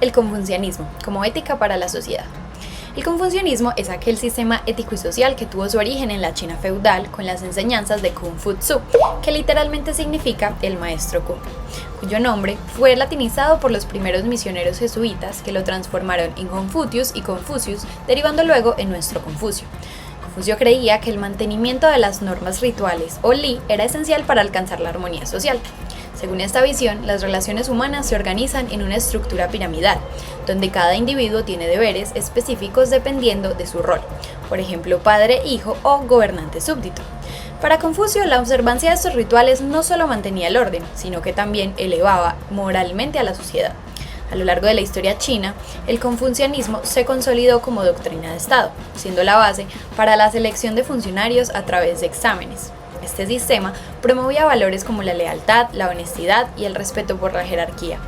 El confucianismo, como ética para la sociedad. El confucianismo es aquel sistema ético y social que tuvo su origen en la China feudal con las enseñanzas de Kung Fu Tzu, que literalmente significa el maestro Kung, cuyo nombre fue latinizado por los primeros misioneros jesuitas que lo transformaron en Confucius y Confucius, derivando luego en nuestro Confucio. Confucio creía que el mantenimiento de las normas rituales, o Li, era esencial para alcanzar la armonía social. Según esta visión, las relaciones humanas se organizan en una estructura piramidal, donde cada individuo tiene deberes específicos dependiendo de su rol, por ejemplo, padre-hijo o gobernante-súbdito. Para Confucio, la observancia de estos rituales no solo mantenía el orden, sino que también elevaba moralmente a la sociedad. A lo largo de la historia china, el confucianismo se consolidó como doctrina de Estado, siendo la base para la selección de funcionarios a través de exámenes. Este sistema promovía valores como la lealtad, la honestidad y el respeto por la jerarquía.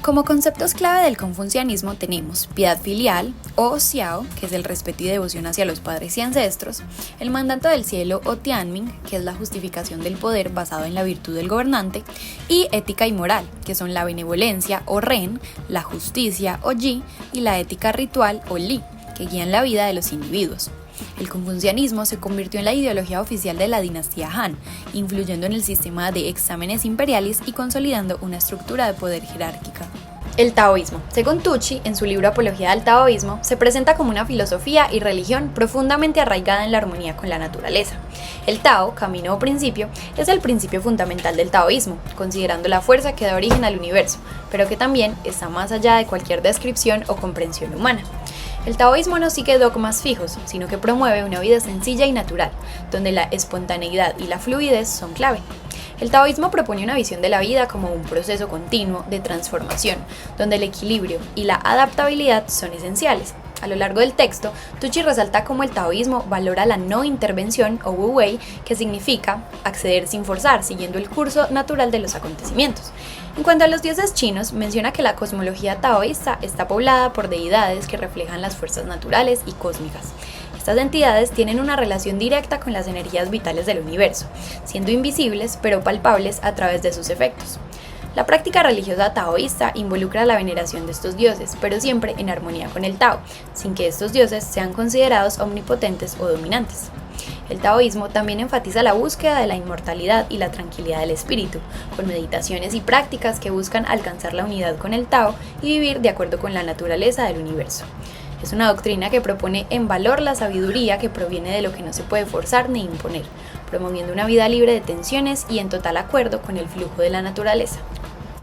Como conceptos clave del confucianismo tenemos piedad filial, o xiao, que es el respeto y devoción hacia los padres y ancestros, el mandato del cielo, o tianming, que es la justificación del poder basado en la virtud del gobernante, y ética y moral, que son la benevolencia, o ren, la justicia, o yi, y la ética ritual, o li, que guían la vida de los individuos. El confucianismo se convirtió en la ideología oficial de la dinastía Han, influyendo en el sistema de exámenes imperiales y consolidando una estructura de poder jerárquica. El taoísmo. Según Tucci, en su libro Apología del Taoísmo, se presenta como una filosofía y religión profundamente arraigada en la armonía con la naturaleza. El Tao, camino o principio, es el principio fundamental del taoísmo, considerando la fuerza que da origen al universo, pero que también está más allá de cualquier descripción o comprensión humana. El taoísmo no sigue dogmas fijos, sino que promueve una vida sencilla y natural, donde la espontaneidad y la fluidez son clave. El taoísmo propone una visión de la vida como un proceso continuo de transformación, donde el equilibrio y la adaptabilidad son esenciales. A lo largo del texto, Tucci resalta cómo el taoísmo valora la no intervención o wu wei, que significa acceder sin forzar, siguiendo el curso natural de los acontecimientos. En cuanto a los dioses chinos, menciona que la cosmología taoísta está poblada por deidades que reflejan las fuerzas naturales y cósmicas. Estas entidades tienen una relación directa con las energías vitales del universo, siendo invisibles pero palpables a través de sus efectos. La práctica religiosa taoísta involucra la veneración de estos dioses, pero siempre en armonía con el Tao, sin que estos dioses sean considerados omnipotentes o dominantes. El taoísmo también enfatiza la búsqueda de la inmortalidad y la tranquilidad del espíritu, con meditaciones y prácticas que buscan alcanzar la unidad con el Tao y vivir de acuerdo con la naturaleza del universo. Es una doctrina que propone en valor la sabiduría que proviene de lo que no se puede forzar ni imponer, promoviendo una vida libre de tensiones y en total acuerdo con el flujo de la naturaleza.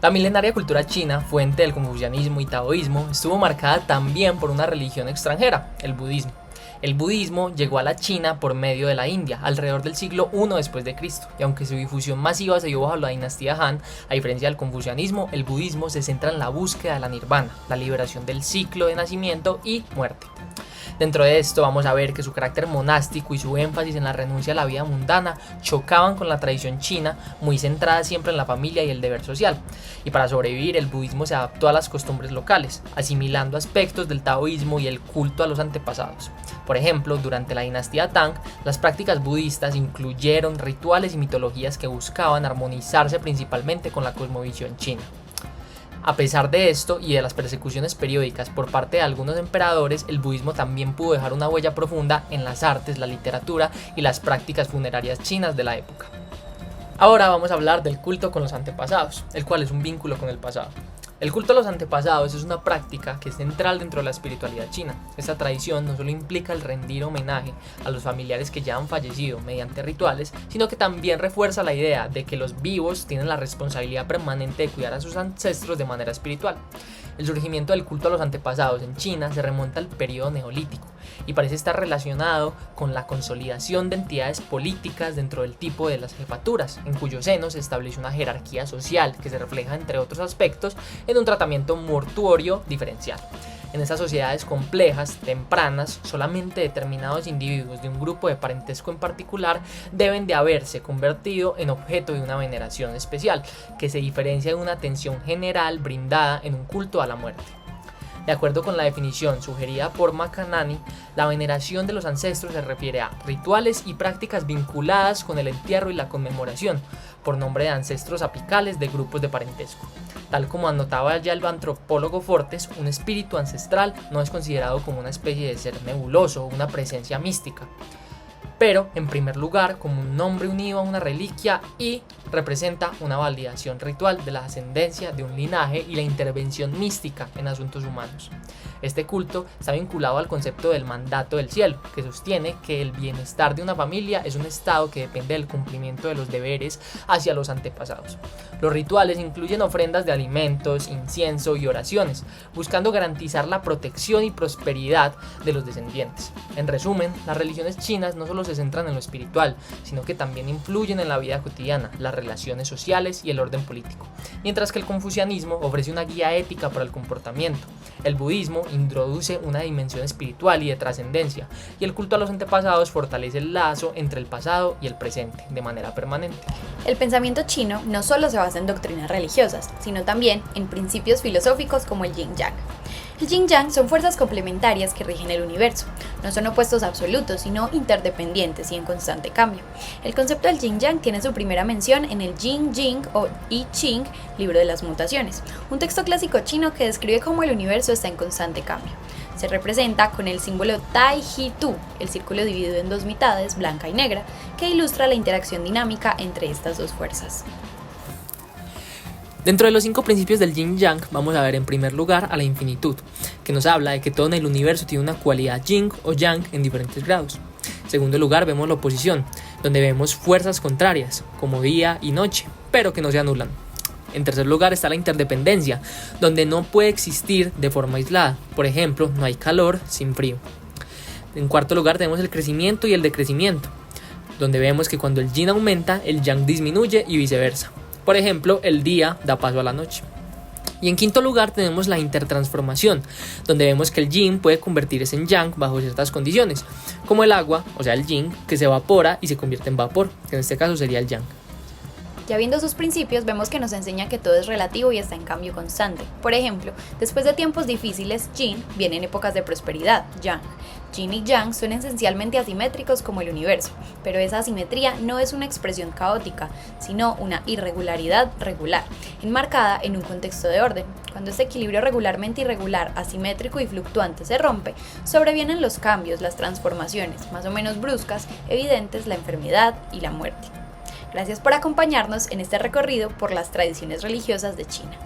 La milenaria cultura china, fuente del confucianismo y taoísmo, estuvo marcada también por una religión extranjera, el budismo. El budismo llegó a la China por medio de la India, alrededor del siglo I después de Cristo, y aunque su difusión masiva se dio bajo la dinastía Han, a diferencia del confucianismo, el budismo se centra en la búsqueda de la nirvana, la liberación del ciclo de nacimiento y muerte. Dentro de esto vamos a ver que su carácter monástico y su énfasis en la renuncia a la vida mundana chocaban con la tradición china, muy centrada siempre en la familia y el deber social. Y para sobrevivir, el budismo se adaptó a las costumbres locales, asimilando aspectos del taoísmo y el culto a los antepasados. Por ejemplo, durante la dinastía Tang, las prácticas budistas incluyeron rituales y mitologías que buscaban armonizarse principalmente con la cosmovisión china. A pesar de esto y de las persecuciones periódicas por parte de algunos emperadores, el budismo también pudo dejar una huella profunda en las artes, la literatura y las prácticas funerarias chinas de la época. Ahora vamos a hablar del culto con los antepasados, el cual es un vínculo con el pasado. El culto a los antepasados es una práctica que es central dentro de la espiritualidad china. Esta tradición no solo implica el rendir homenaje a los familiares que ya han fallecido mediante rituales, sino que también refuerza la idea de que los vivos tienen la responsabilidad permanente de cuidar a sus ancestros de manera espiritual. El surgimiento del culto a los antepasados en China se remonta al periodo neolítico y parece estar relacionado con la consolidación de entidades políticas dentro del tipo de las jefaturas, en cuyo seno se estableció una jerarquía social que se refleja, entre otros aspectos, en un tratamiento mortuorio diferencial. En estas sociedades complejas, tempranas, solamente determinados individuos de un grupo de parentesco en particular deben de haberse convertido en objeto de una veneración especial, que se diferencia de una atención general brindada en un culto a la muerte. De acuerdo con la definición sugerida por Makanani, la veneración de los ancestros se refiere a rituales y prácticas vinculadas con el entierro y la conmemoración, por nombre de ancestros apicales de grupos de parentesco. Tal como anotaba ya el antropólogo Fortes, un espíritu ancestral no es considerado como una especie de ser nebuloso o una presencia mística, pero en primer lugar como un nombre unido a una reliquia y representa una validación ritual de la ascendencia de un linaje y la intervención mística en asuntos humanos. Este culto está vinculado al concepto del mandato del cielo, que sostiene que el bienestar de una familia es un estado que depende del cumplimiento de los deberes hacia los antepasados. Los rituales incluyen ofrendas de alimentos, incienso y oraciones, buscando garantizar la protección y prosperidad de los descendientes. En resumen, las religiones chinas no solo se centran en lo espiritual, sino que también influyen en la vida cotidiana, las relaciones sociales y el orden político, mientras que el confucianismo ofrece una guía ética para el comportamiento. El budismo introduce una dimensión espiritual y de trascendencia, y el culto a los antepasados fortalece el lazo entre el pasado y el presente de manera permanente. El pensamiento chino no solo se basa en doctrinas religiosas, sino también en principios filosóficos como el yin-yang. El yin-yang son fuerzas complementarias que rigen el universo. No son opuestos absolutos, sino interdependientes y en constante cambio. El concepto del yin-yang tiene su primera mención en el Jing Jing o I Ching, libro de las mutaciones, un texto clásico chino que describe cómo el universo está en constante cambio. Se representa con el símbolo Tai Hi Tu, el círculo dividido en dos mitades, blanca y negra, que ilustra la interacción dinámica entre estas dos fuerzas. Dentro de los 5 principios del Yin-Yang vamos a ver en primer lugar a la infinitud, que nos habla de que todo en el universo tiene una cualidad Yin o Yang en diferentes grados. En segundo lugar vemos la oposición, donde vemos fuerzas contrarias, como día y noche, pero que no se anulan. En tercer lugar está la interdependencia, donde no puede existir de forma aislada. Por ejemplo, no hay calor sin frío. En cuarto lugar tenemos el crecimiento y el decrecimiento, donde vemos que cuando el Yin aumenta, el Yang disminuye y viceversa. Por ejemplo, el día da paso a la noche. Y en quinto lugar tenemos la intertransformación, donde vemos que el yin puede convertirse en yang bajo ciertas condiciones, como el agua, o sea el yin, que se evapora y se convierte en vapor, que en este caso sería el yang. Ya viendo sus principios, vemos que nos enseña que todo es relativo y está en cambio constante. Por ejemplo, después de tiempos difíciles, yin, vienen épocas de prosperidad, yang. Yin y yang son esencialmente asimétricos como el universo, pero esa asimetría no es una expresión caótica, sino una irregularidad regular, enmarcada en un contexto de orden. Cuando este equilibrio regularmente irregular, asimétrico y fluctuante se rompe, sobrevienen los cambios, las transformaciones, más o menos bruscas, evidentes, la enfermedad y la muerte. Gracias por acompañarnos en este recorrido por las tradiciones religiosas de China.